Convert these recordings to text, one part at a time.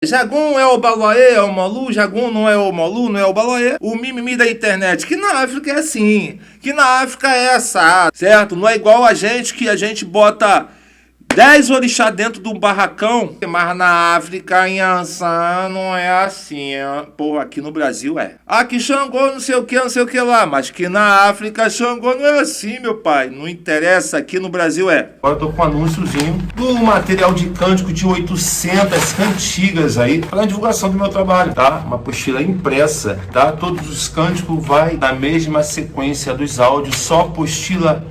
Jagum é o Baloé, é o Molu, Jagum não é o Molu, não é o Baloé. O mimimi da internet, que na África é assim, que na África é assado, certo? Não é igual a gente, que a gente bota 10 orixá dentro de um barracão, mas na África, em Ansan, não é assim. Porra, aqui no Brasil é. Aqui Xangô não sei o que lá, mas que na África Xangô não é assim, meu pai. Não interessa, aqui no Brasil é. Agora eu tô com um anúnciozinho do material de cântico de 800 cantigas aí, para a divulgação do meu trabalho, tá? Uma apostila impressa, tá? Todos os cânticos vai na mesma sequência dos áudios, só apostila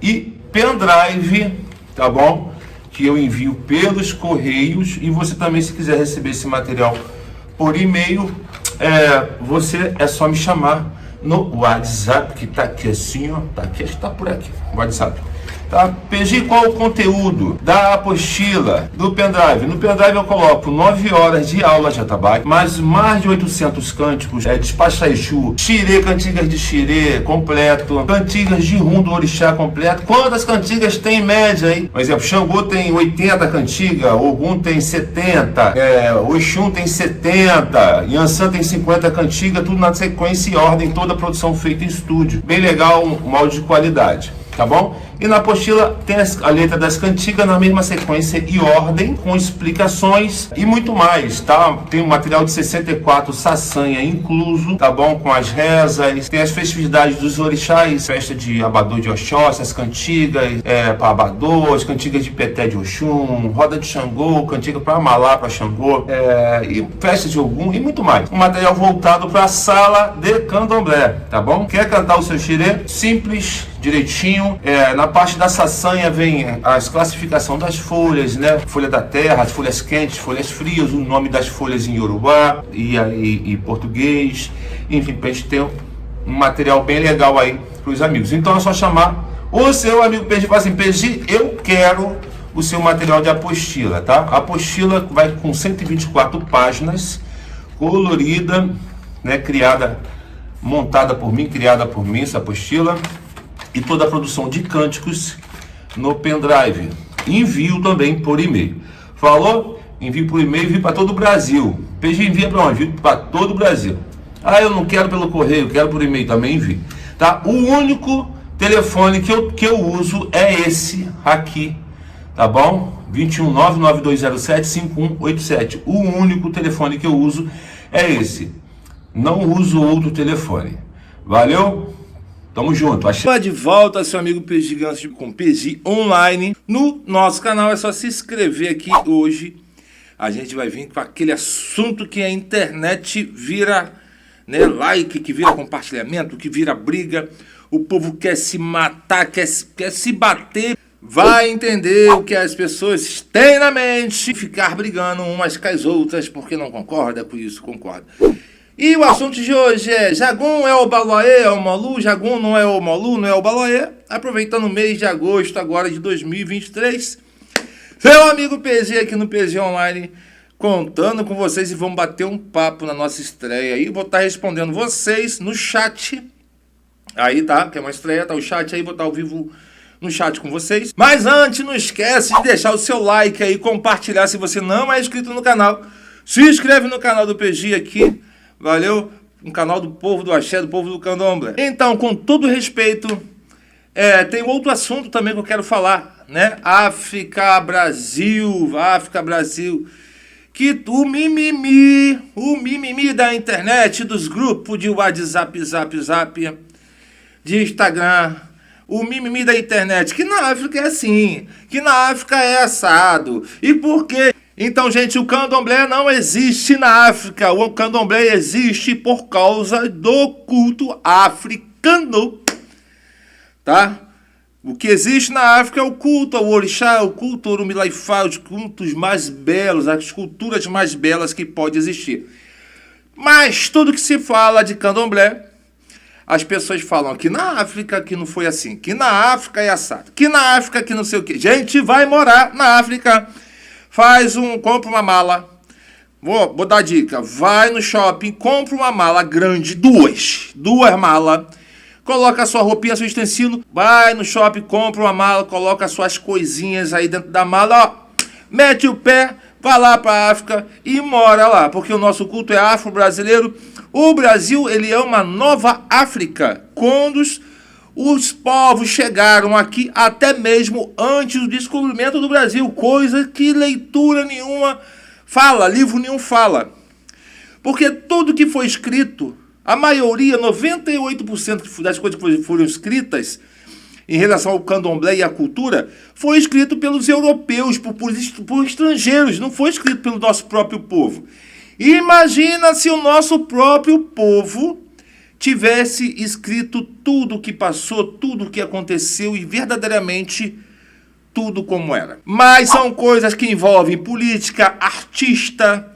e pendrive, tá bom? Que eu envio pelos correios, e você também, se quiser receber esse material por e-mail, você é só me chamar no WhatsApp, que tá aqui assim, ó, tá aqui, acho que tá por aqui, WhatsApp. Tá? PG, qual o conteúdo da apostila do pendrive? No pendrive eu coloco 9 horas de aula de atabaque, mais de 800 cânticos, despacha Exu, xirê, cantigas de xirê completo, cantigas de rum do orixá completo. Quantas cantigas tem em média aí? Por exemplo, Xangô tem 80 cantigas, Ogum tem 70, Oxum tem 70, Yansan tem 50 cantigas, tudo na sequência e ordem, toda a produção feita em estúdio. Bem legal, um áudio de qualidade. Tá bom? E na apostila tem a letra das cantigas na mesma sequência e ordem, com explicações e muito mais, tá? Tem um material de 64 saçanha incluso, tá bom? Com as rezas, tem as festividades dos orixás, festa de Abadô de Oxóssi, as cantigas para Abadô, as cantigas de Peté de Oxum, roda de Xangô, cantiga para Amalá, para Xangô, e festa de Ogum e muito mais. Um material voltado para a sala de candomblé, tá bom? Quer cantar o seu xirê? Simples, direitinho. Na parte da saçanha vem as classificação das folhas, né? Folha da terra, as folhas quentes, folhas frias, o nome das folhas em Yorubá e português. Enfim, pra gente ter um material bem legal aí para os amigos. Então é só chamar o seu amigo PG e falar assim: PG, eu quero o seu material de apostila, tá? A apostila vai com 124 páginas, colorida, né? Montada por mim, criada por mim, essa apostila. E toda a produção de cânticos no pendrive. Envio também por e-mail. Falou? Envio por e-mail, envio para todo o Brasil. PG envia para onde? Envio para todo o Brasil. Ah, eu não quero pelo correio, quero por e-mail, também envio. Tá? O único telefone que eu uso é esse aqui, tá bom? 21992075187. O único telefone que eu uso é esse. Não uso outro telefone. Valeu? Tamo junto. De volta, seu amigo PG Ganso com PG Online. No nosso canal é só se inscrever aqui. Hoje a gente vai vir com aquele assunto que a internet vira, né, like, que vira compartilhamento, que vira briga. O povo quer se matar, quer se bater. Vai entender o que as pessoas têm na mente. Ficar brigando umas com as outras porque não concorda com isso, concorda. E o assunto de hoje é: Jagum é o Baloé, é o Molu, Jagum não é o Molu, não é o Baloé. Aproveitando o mês de agosto agora de 2023, seu amigo PG aqui no PG Online, contando com vocês, e vamos bater um papo na nossa estreia aí. Vou estar respondendo vocês no chat, aí tá, que é uma estreia, tá o chat aí, vou estar ao vivo no chat com vocês. Mas antes, não esquece de deixar o seu like aí, compartilhar se você não é inscrito no canal. Se inscreve no canal do PG aqui. Valeu? Um canal do povo do axé, do povo do candomblé. Então, com todo respeito, tem outro assunto também que eu quero falar, né? África, Brasil, que o mimimi da internet, dos grupos de WhatsApp, Zap, de Instagram, o mimimi da internet, que na África é assim, que na África é assado. E por quê? Então, gente, o candomblé não existe na África. O candomblé existe por causa do culto africano, tá? O que existe na África é o culto ao orixá, o culto ao Orumilaifá, os cultos mais belos, as culturas mais belas que pode existir. Mas tudo que se fala de candomblé, as pessoas falam que na África que não foi assim, que na África é assado, que na África que não sei o quê. Gente, vai morar na África, compra uma mala, vou dar dica, vai no shopping, compra uma mala grande, duas malas, coloca a sua roupinha, seu utensílio, vai no shopping, compra uma mala, coloca as suas coisinhas aí dentro da mala, ó, mete o pé, vai lá para a África e mora lá, porque o nosso culto é afro-brasileiro. O Brasil, ele é uma nova África. Quando os povos chegaram aqui, até mesmo antes do descobrimento do Brasil, coisa que leitura nenhuma fala, livro nenhum fala. Porque tudo que foi escrito, a maioria, 98% das coisas que foram escritas em relação ao candomblé e à cultura, foi escrito pelos europeus, por estrangeiros, não foi escrito pelo nosso próprio povo. Imagina se o nosso próprio povo tivesse escrito tudo o que passou, tudo o que aconteceu e verdadeiramente tudo como era. Mas são coisas que envolvem política, artista,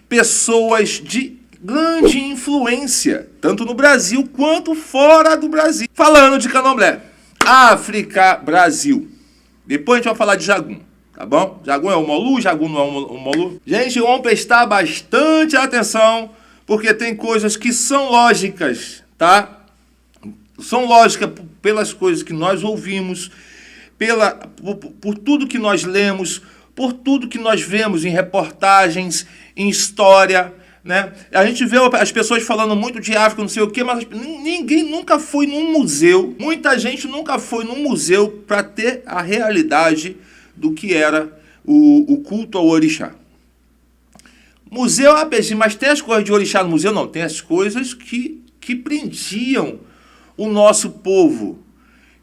pessoas de grande influência, tanto no Brasil quanto fora do Brasil. Falando de candomblé, África, Brasil. Depois a gente vai falar de Jagum, tá bom? Jagum é o Molu, Jagum não é o Molu. Gente, vamos prestar bastante atenção, porque tem coisas que são lógicas, tá? São lógicas pelas coisas que nós ouvimos, por tudo que nós lemos, por tudo que nós vemos em reportagens, em história, né? A gente vê as pessoas falando muito de África, não sei o quê, mas ninguém nunca foi num museu, muita gente nunca foi num museu para ter a realidade do que era o culto ao orixá. Museu é apesar, mas tem as coisas de orixá no museu? Não, tem as coisas que prendiam o nosso povo,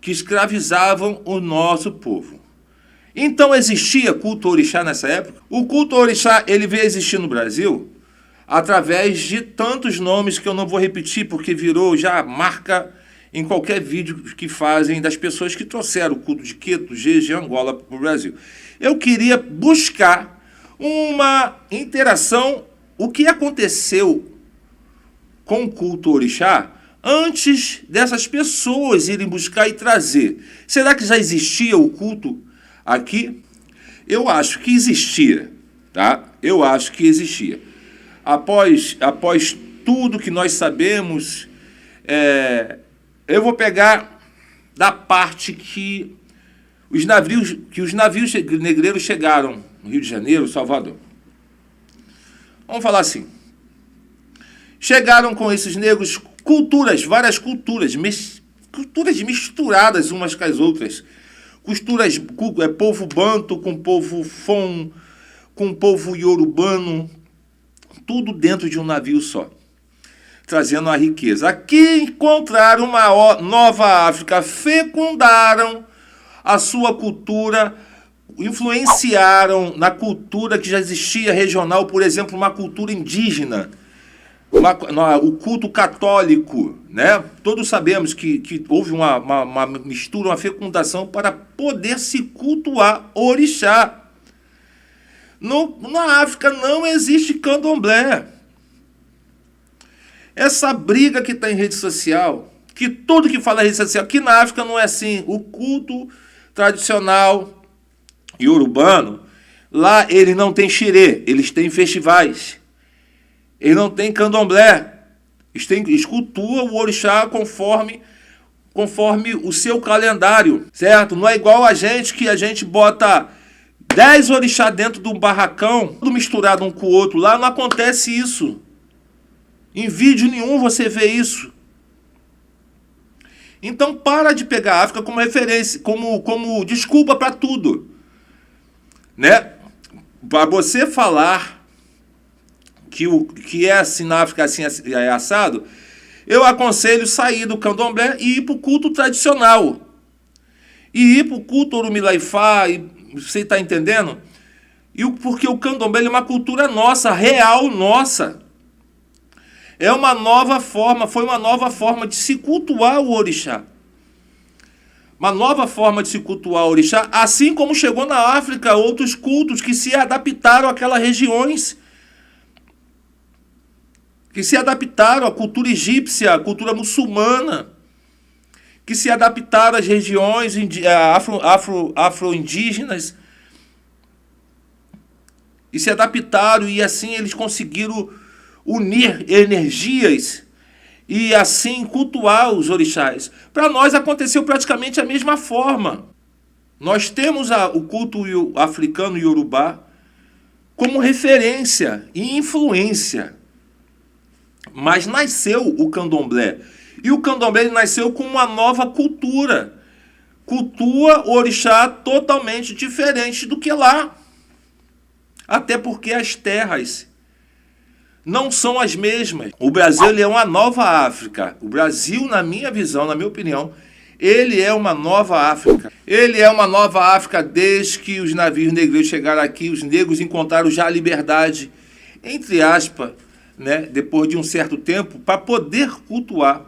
que escravizavam o nosso povo. Então existia culto ao orixá nessa época? O culto ao orixá, ele veio existir no Brasil através de tantos nomes que eu não vou repetir, porque virou já marca em qualquer vídeo que fazem das pessoas que trouxeram o culto de Queto, Jeje e Angola para o Brasil. Eu queria buscar uma interação, o que aconteceu com o culto ao orixá antes dessas pessoas irem buscar e trazer. Será que já existia o culto aqui? Eu acho que existia, tá? Eu acho que existia. Após tudo que nós sabemos, eu vou pegar da parte que os navios negreiros chegaram no Rio de Janeiro, Salvador. Vamos falar assim. Chegaram com esses negros culturas, várias culturas misturadas umas com as outras. Povo banto com povo fon, com povo iorubano, tudo dentro de um navio só, trazendo a riqueza. Aqui encontraram uma nova África, fecundaram a sua cultura, influenciaram na cultura que já existia regional, por exemplo, uma cultura indígena, o culto católico, né? Todos sabemos que houve uma mistura, uma fecundação para poder se cultuar orixá. Na África não existe candomblé. Essa briga que está em rede social, que tudo que fala em rede social, aqui na África não é assim. O culto tradicional iorubano, lá eles não têm xirê, eles têm festivais. Eles não têm candomblé. Eles cultuam o orixá conforme o seu calendário, certo? Não é igual a gente, que a gente bota 10 orixá dentro de um barracão, tudo misturado um com o outro. Lá não acontece isso. Em vídeo nenhum você vê isso. Então para de pegar a África como referência, como desculpa para tudo, né? Para você falar que é assim na África, assim é assado, eu aconselho sair do candomblé e ir para o culto tradicional. E ir para o culto Orumilaifá, você está entendendo? Porque o candomblé é uma cultura nossa, real nossa. É uma nova forma, foi uma nova forma de se cultuar o orixá. Uma nova forma de se cultuar o orixá, assim como chegou na África outros cultos que se adaptaram àquelas regiões, que se adaptaram à cultura egípcia, à cultura muçulmana, que se adaptaram às regiões afro-indígenas, e se adaptaram, e assim eles conseguiram unir energias e assim cultuar os orixás. Para nós aconteceu praticamente a mesma forma. Nós temos o culto africano Yorubá, como referência e influência. Mas nasceu o candomblé. E o candomblé ele nasceu com uma nova cultura. Cultua orixá totalmente diferente do que lá. Até porque as terras não são as mesmas. O Brasil ele é uma nova África. O Brasil, na minha visão, na minha opinião, ele é uma nova África. Ele é uma nova África desde que os navios negreiros chegaram aqui, os negros encontraram já a liberdade, entre aspas, né, depois de um certo tempo, para poder cultuar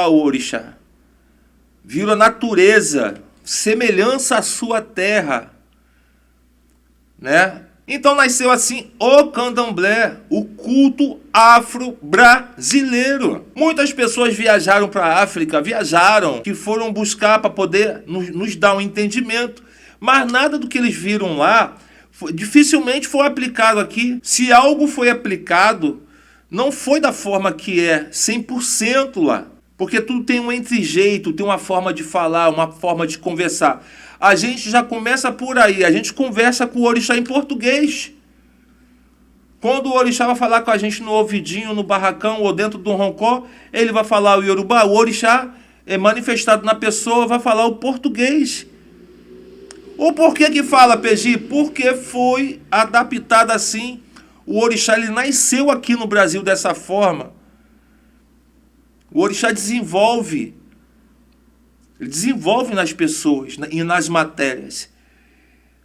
o orixá. Viram a natureza, semelhança à sua terra, né? Então nasceu assim o candomblé, o culto afro-brasileiro. Muitas pessoas viajaram para a África, que foram buscar para poder nos dar um entendimento, mas nada do que eles viram lá dificilmente foi aplicado aqui. Se algo foi aplicado, não foi da forma que é 100% lá. Porque tudo tem um entrejeito, tem uma forma de falar, uma forma de conversar. A gente já começa por aí, a gente conversa com o orixá em português. Quando o orixá vai falar com a gente no ouvidinho, no barracão ou dentro do roncó, ele vai falar o iorubá, o orixá é manifestado na pessoa, vai falar o português. Ou por que fala, PG? Porque foi adaptado assim. O orixá ele nasceu aqui no Brasil dessa forma. O orixá desenvolve. Ele desenvolve nas pessoas e nas matérias,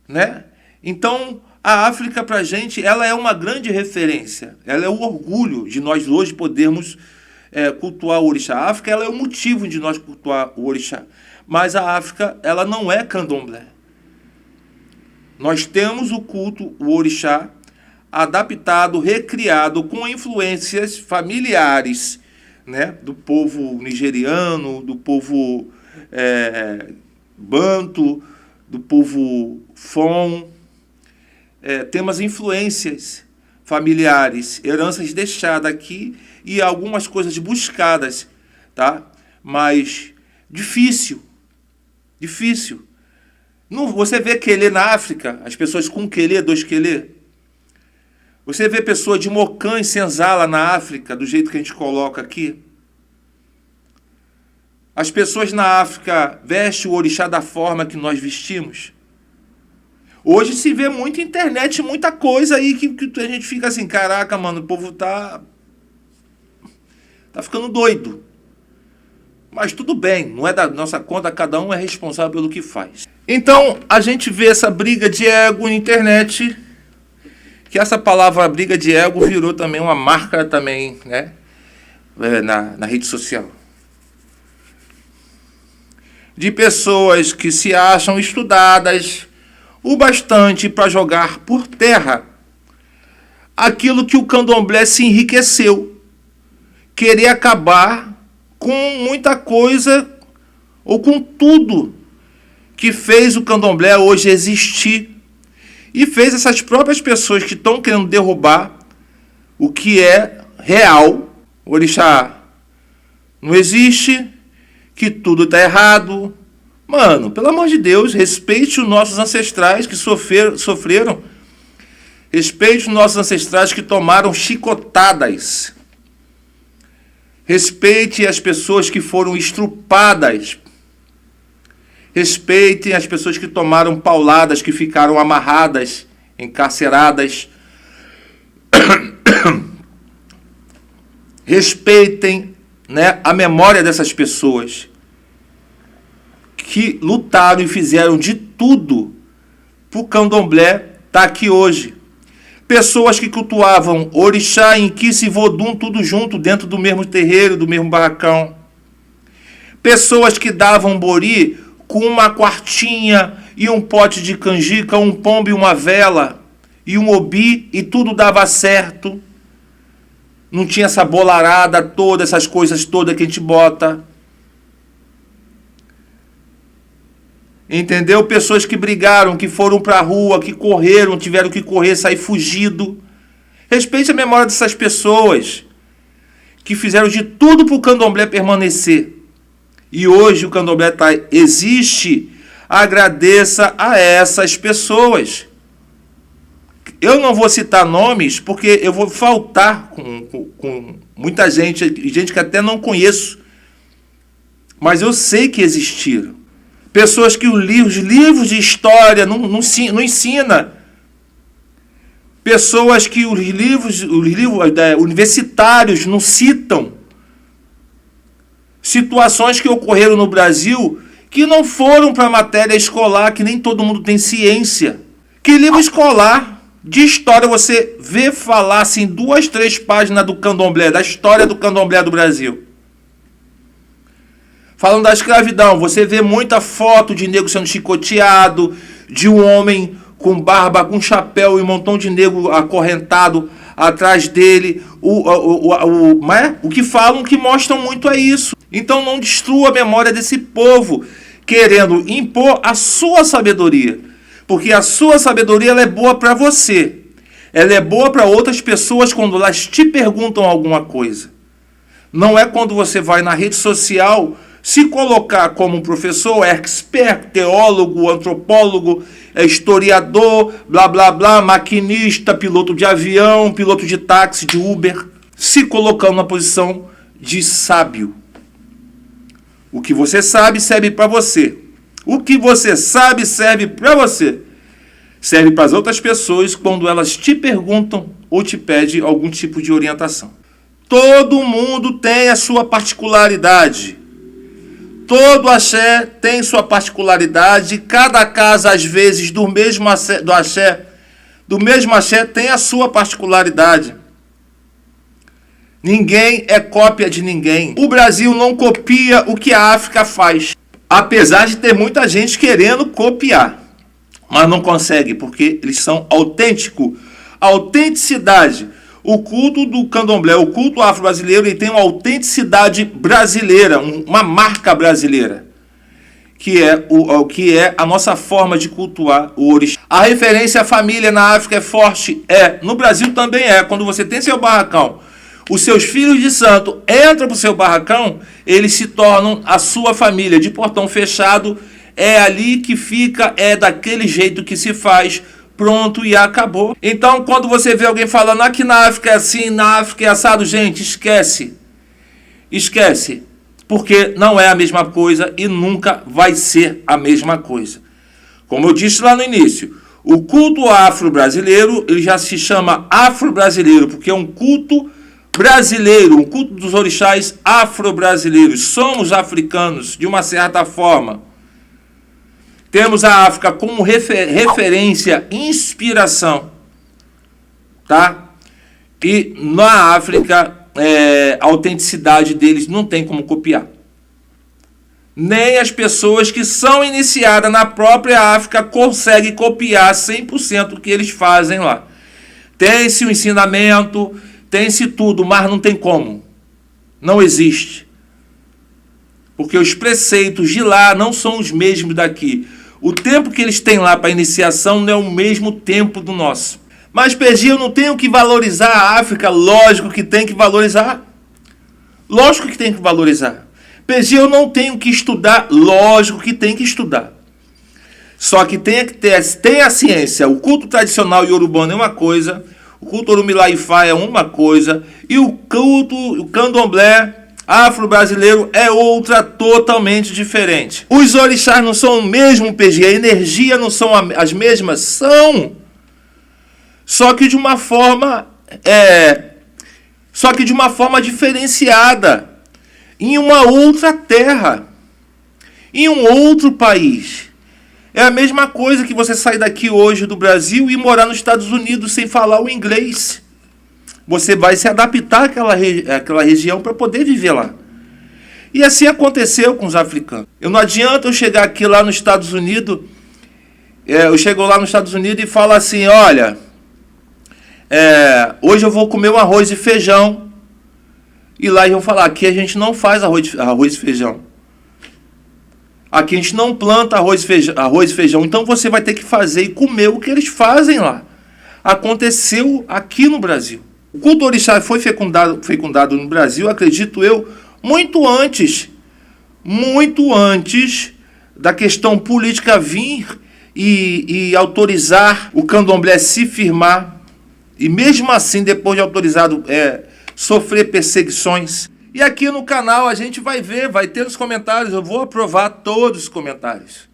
né? Então, a África para a gente, ela é uma grande referência. Ela é o orgulho de nós hoje podermos cultuar o orixá. A África ela é o motivo de nós cultuar o orixá. Mas a África, ela não é candomblé. Nós temos o culto, o orixá, adaptado, recriado, com influências familiares, né? Do povo nigeriano, do povo banto, do povo fon. Temos influências familiares, heranças deixadas aqui e algumas coisas buscadas, tá? Mas difícil. Não, você vê quelê na África, as pessoas com quelê, 2 quelê. Você vê pessoa de mocã e senzala na África, do jeito que a gente coloca aqui. As pessoas na África vestem o orixá da forma que nós vestimos. Hoje se vê muita internet, muita coisa aí que a gente fica assim, caraca, mano, o povo tá ficando doido. Mas tudo bem, não é da nossa conta, cada um é responsável pelo que faz. Então, a gente vê essa briga de ego na internet, que essa palavra briga de ego virou também uma marca também, né, na rede social. De pessoas que se acham estudadas o bastante para jogar por terra aquilo que o candomblé se enriqueceu. Querer acabar com muita coisa ou com tudo que fez o candomblé hoje existir e fez essas próprias pessoas que estão querendo derrubar o que é real. O orixá não existe, que tudo está errado. Mano, pelo amor de Deus, respeite os nossos ancestrais que sofreram. Respeite os nossos ancestrais que tomaram chicotadas. Respeite as pessoas que foram estrupadas. Respeitem as pessoas que tomaram pauladas, que ficaram amarradas, encarceradas. Respeitem, né, a memória dessas pessoas que lutaram e fizeram de tudo para o candomblé estar aqui hoje. Pessoas que cultuavam orixá, inquice e vodum, tudo junto, dentro do mesmo terreiro, do mesmo barracão. Pessoas que davam bori com uma quartinha e um pote de canjica, um pombo e uma vela, e um obi, e tudo dava certo. Não tinha essa bolarada toda, essas coisas todas que a gente bota. Entendeu? Pessoas que brigaram, que foram para a rua, que correram, tiveram que correr, sair fugido. Respeite a memória dessas pessoas que fizeram de tudo para o candomblé permanecer. E hoje o candomblé existe. Agradeça a essas pessoas. Eu não vou citar nomes porque eu vou faltar com muita gente que até não conheço, mas eu sei que existiram. Pessoas que os livros de história não ensina. Pessoas que os livros universitários não citam. Situações que ocorreram no Brasil que não foram para a matéria escolar, que nem todo mundo tem ciência. Que livro escolar de história você vê falar assim 2, 3 páginas do candomblé, da história do candomblé do Brasil? Falando da escravidão, você vê muita foto de negro sendo chicoteado, de um homem com barba, com chapéu e um montão de negro acorrentado atrás dele. O que falam, que mostram muito é isso. Então não destrua a memória desse povo, querendo impor a sua sabedoria. Porque a sua sabedoria ela é boa para você. Ela é boa para outras pessoas quando elas te perguntam alguma coisa. Não é quando você vai na rede social se colocar como um professor, expert, teólogo, antropólogo, historiador, blá blá blá, maquinista, piloto de avião, piloto de táxi, de Uber, se colocando na posição de sábio. O que você sabe serve para você. O que você sabe serve para você. Serve para as outras pessoas quando elas te perguntam ou te pedem algum tipo de orientação. Todo mundo tem a sua particularidade. Todo axé tem sua particularidade. Cada casa, às vezes, do mesmo axé tem a sua particularidade. Ninguém é cópia de ninguém. O Brasil não copia o que a África faz. Apesar de ter muita gente querendo copiar. Mas não consegue, porque eles são autênticos. Autenticidade. O culto do candomblé, o culto afro-brasileiro, ele tem uma autenticidade brasileira, uma marca brasileira, que é a nossa forma de cultuar o orixá. A referência à família na África é forte? É. No Brasil também é. Quando você tem seu barracão, os seus filhos de santo entram para o seu barracão, eles se tornam a sua família, de portão fechado, é ali que fica, é daquele jeito que se faz. Pronto, e acabou. Então, quando você vê alguém falando aqui na África é assim, na África é assado, gente, esquece. Esquece. Porque não é a mesma coisa e nunca vai ser a mesma coisa. Como eu disse lá no início, o culto afro-brasileiro, ele já se chama afro-brasileiro, porque é um culto brasileiro, um culto dos orixás afro-brasileiros. Somos africanos, de uma certa forma. Temos a África como referência, inspiração, tá? E na África, a autenticidade deles não tem como copiar. Nem as pessoas que são iniciadas na própria África conseguem copiar 100% o que eles fazem lá. Tem-se o ensinamento, tem-se tudo, mas não tem como. Não existe. Porque os preceitos de lá não são os mesmos daqui. O tempo que eles têm lá para iniciação não é o mesmo tempo do nosso. Mas, PG, eu não tenho que valorizar a África? Lógico que tem que valorizar. Lógico que tem que valorizar. PG, eu não tenho que estudar? Lógico que tem que estudar. Só que tem a ciência. O culto tradicional iorubano é uma coisa, o culto Orumilá-Ifá é uma coisa, e o candomblé afro-brasileiro é outra totalmente diferente. Os orixás não são o mesmo, PG, a energia não são as mesmas? São. Só que de uma forma diferenciada, em uma outra terra, em um outro país. É a mesma coisa que você sair daqui hoje do Brasil e morar nos Estados Unidos sem falar o inglês. Você vai se adaptar àquela região para poder viver lá. E assim aconteceu com os africanos. Não adianta eu chegar aqui lá nos Estados Unidos, eu chego lá nos Estados Unidos e falo assim, olha, hoje eu vou comer um arroz e feijão. E lá eles vão falar, aqui a gente não faz arroz e feijão. Aqui a gente não planta arroz e feijão. Então você vai ter que fazer e comer o que eles fazem lá. Aconteceu aqui no Brasil. O culto orixá foi fecundado no Brasil, acredito eu, muito antes da questão política vir e autorizar o candomblé se firmar, e mesmo assim, depois de autorizado, sofrer perseguições. E aqui no canal a gente vai ver, vai ter nos comentários, eu vou aprovar todos os comentários.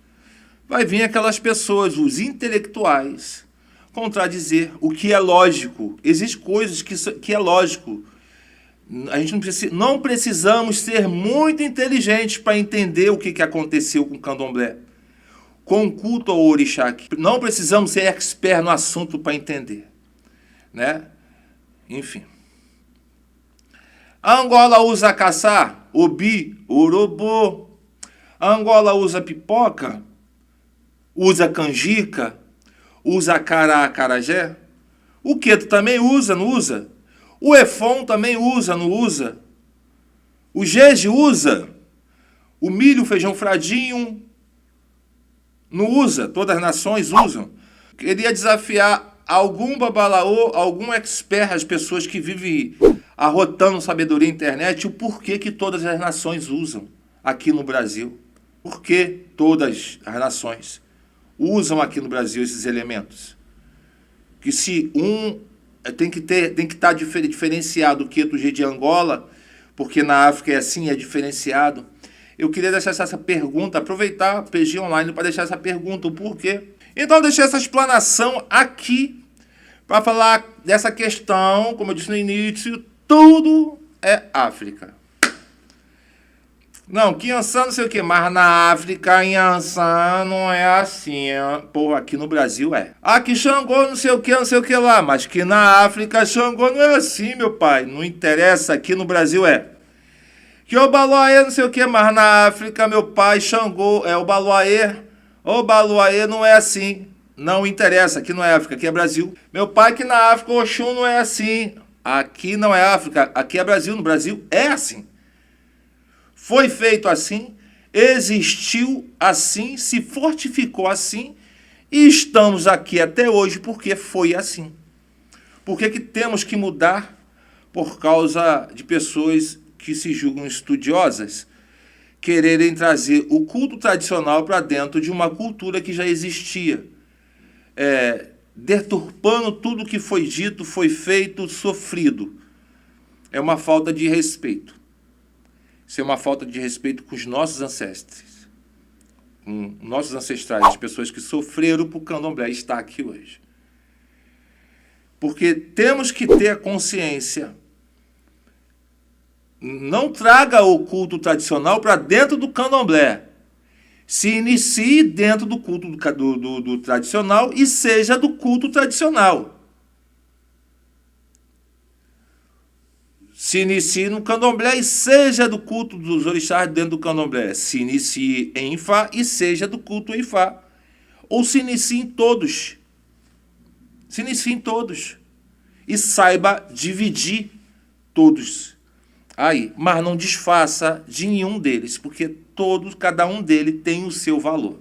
Vai vir aquelas pessoas, os intelectuais, contradizer o que é lógico. Existem coisas que é lógico. A gente não precisamos ser muito inteligentes para entender o que aconteceu com o candomblé, com o culto ao orixá. Não precisamos ser expert no assunto para entender, né? Enfim. A Angola usa caçá, obi, urubô. A Angola usa pipoca, usa canjica, usa cará, acarajé. O queto também usa, não usa? O efon também usa, não usa? O jeje usa? O milho, feijão fradinho, não usa? Todas as nações usam. Queria desafiar algum babalaô, algum expert, as pessoas que vivem arrotando sabedoria na internet, o porquê que todas as nações usam aqui no Brasil. Por que todas as nações usam aqui no Brasil esses elementos? Que se tem que estar diferenciado o queto de Angola, porque na África é assim, é diferenciado. Eu queria deixar essa pergunta, aproveitar o PG Online para deixar essa pergunta, o porquê. Então eu deixei essa explanação aqui para falar dessa questão, como eu disse no início, tudo é África. Não, que Iansã não sei o que, mas na África, Iansã não é assim. Porra, aqui no Brasil é. Aqui Xangô não sei o que lá, mas que na África Xangô não é assim, meu pai. Não interessa, aqui no Brasil é. Que o Baloaê não sei o que, mas na África, meu pai, Xangô é o Baloaê. O Baloaê não é assim. Não interessa, aqui não é África, aqui é Brasil. Meu pai que na África, Oxum não é assim. Aqui não é África, aqui é Brasil. No Brasil é assim. Foi feito assim, existiu assim, se fortificou assim, e estamos aqui até hoje porque foi assim. Por que temos que mudar? Por causa de pessoas que se julgam estudiosas, quererem trazer o culto tradicional para dentro de uma cultura que já existia, deturpando tudo que foi dito, foi feito, sofrido. É uma falta de respeito. Isso é uma falta de respeito com os nossos ancestrais, com nossos ancestrais, as pessoas que sofreram por candomblé estar aqui hoje. Porque temos que ter a consciência. Não traga o culto tradicional para dentro do candomblé. Se inicie dentro do culto do tradicional e seja do culto tradicional. Se inicie no candomblé e seja do culto dos orixás dentro do candomblé. Se inicie em Ifá e seja do culto Ifá. Ou se inicie em todos. Se inicie em todos. E saiba dividir todos. Aí, mas não desfaça de nenhum deles, porque cada um deles tem o seu valor.